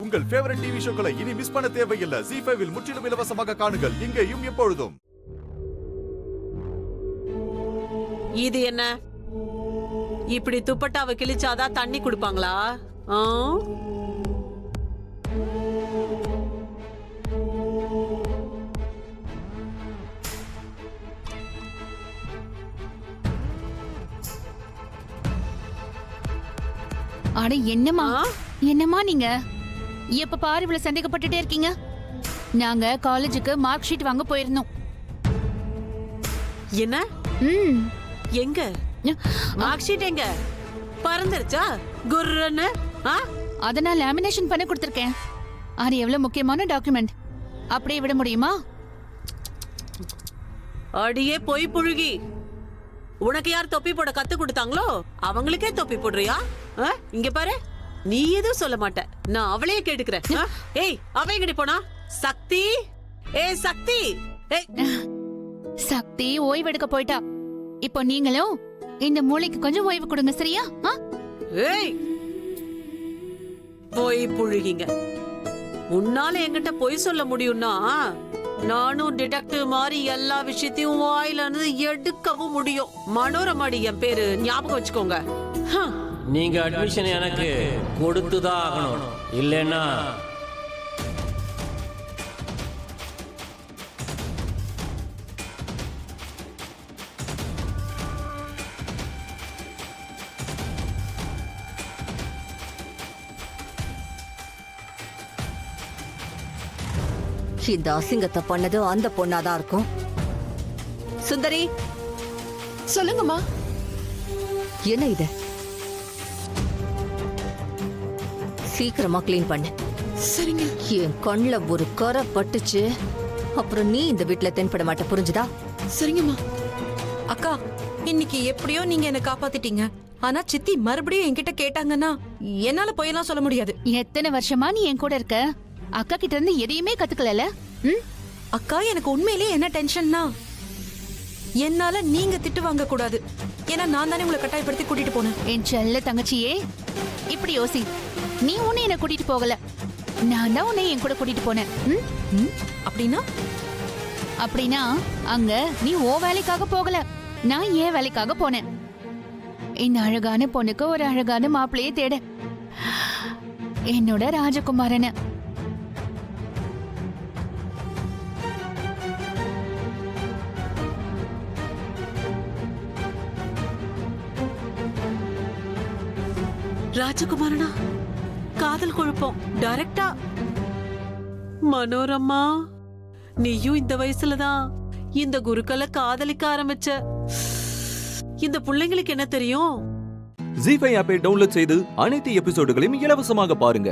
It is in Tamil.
உங்கள் ஃபேவரட் டிவி ஷோக்களை இனி மிஸ் பண்ண தேவையில்லை. ZEE5 இல் முற்றிலும் இலவசமாக காணுங்கள். இங்கேயும் எப்பொழுதும். இது என்ன? இப்படி துப்பட்டாவை கிழிச்சாதான் தண்ணி குடுப்பாங்களா? அட என்னமா நீங்க எப்ப பாரு இவ்வளவு சந்தேகப்பட்டுட்டே இருக்கீங்க? நாங்க காலேஜுக்கு மார்க் ஷீட் வாங்க போயிருந்தோம். என்ன? எங்க மார்க் ஷீட்? எங்க பறந்துருச்சா குர்ரன்னு? அத நான் லேமினேஷன் பண்ணி கொடுத்திருக்கேன். அது எவ்வளவு முக்கியமான டாக்குமெண்ட், அப்படியே விட முடியுமா? அடியே பொய் புழுகி, உனக்கு யார் தொப்பி போட கத்து கொடுத்தாங்களோ அவங்களுக்கே தொப்பி போடுறியா? இங்க பாரு, நீ எதுவும் சொல்ல மாட்ட, நான் அவளையே கேட்டுக்கிறேன். ஏய், அவ எங்கடி போனா? சக்தி, சக்தி, சக்தி ஓய்வெடுக்க போயிட்டா. இப்போ நீங்களும் இந்த மூளைக்கு கொஞ்சம் ஓய்வு கொடுங்க, சரியா? ஏய், பொய் புழுகிங்க. உன்னால என்கிட்ட பொய் சொல்ல முடியும்னா நானும் டிடெக்டிவ் மாதிரி எல்லா விஷயத்தையும் வாயில இருந்து எடுக்கவும் முடியும். மனோரமாடி என் பேரு, ஞாபகம் வச்சுக்கோங்க. நீங்க அட்மிஷன் எனக்கு கொடுத்துதான் ஆகணும், இல்லைன்னா இந்த அசிங்கத்தை பண்ணது அந்த பொண்ணாதான் இருக்கும். சுந்தரி, சொல்லுங்கம்மா. என்ன இது? சீக்கிரமா கிளீன் பண்ணு. சரிங்க. என் கண்ணுல ஒரு கரை பட்டுச்சு, அப்புறம் நீ இந்த வீட்டுல தென்பட மாட்ட, புரிஞ்சுதா? சரிங்கம்மா. அக்கா, இன்னைக்கு எப்படியோ நீங்க என்ன காப்பாத்திட்டீங்க. ஆனா சித்தி மறுபடியும் என்கிட்ட கேட்டாங்கன்னா என்னால போயெல்லாம் சொல்ல முடியாது. எத்தனை வருஷமா நீ என் கூட இருக்க? அக்கா கிட்ட இருந்து எதையுமே கத்துக்கல. அக்கா, எனக்கு உண்மையிலேயே என்ன டென்ஷன்னா, என்னால நீங்க திட்டு வாங்க கூடாது. ஏன்னா நான் தானே உங்களை கட்டாயப்படுத்தி கூட்டிட்டு போனேன். என் செல்ல தங்கச்சியே, இப்படி யோசி. நீ உன்னை என்ன கூட்டிட்டு போகல, நான் தான் உன்னை என் கூட கூட்டிட்டு போனேன். அப்படின்னா? அப்படின்னா அங்க நீ ஓ வேலைக்காக போகல, நான் ஏன் வேலைக்காக போனேன். இந்த அழகான பொண்ணுக்கு ஒரு அழகான மாப்பிள்ளையே தேட, என்னோட ராஜகுமாரன. ராஜகுமாரனா? காதல் குழப்பம் டைரக்டா? மனோரமா, நீயும் இந்த வயசுலதான் இந்த குருக்களை காதலிக்க ஆரம்பிச்ச. இந்த பிள்ளைங்களுக்கு என்ன தெரியும்? ZEE5 ஆப்பை டவுன்லோட் செய்து அனைத்து எபிசோடுகளையும் இலவசமாக பாருங்க.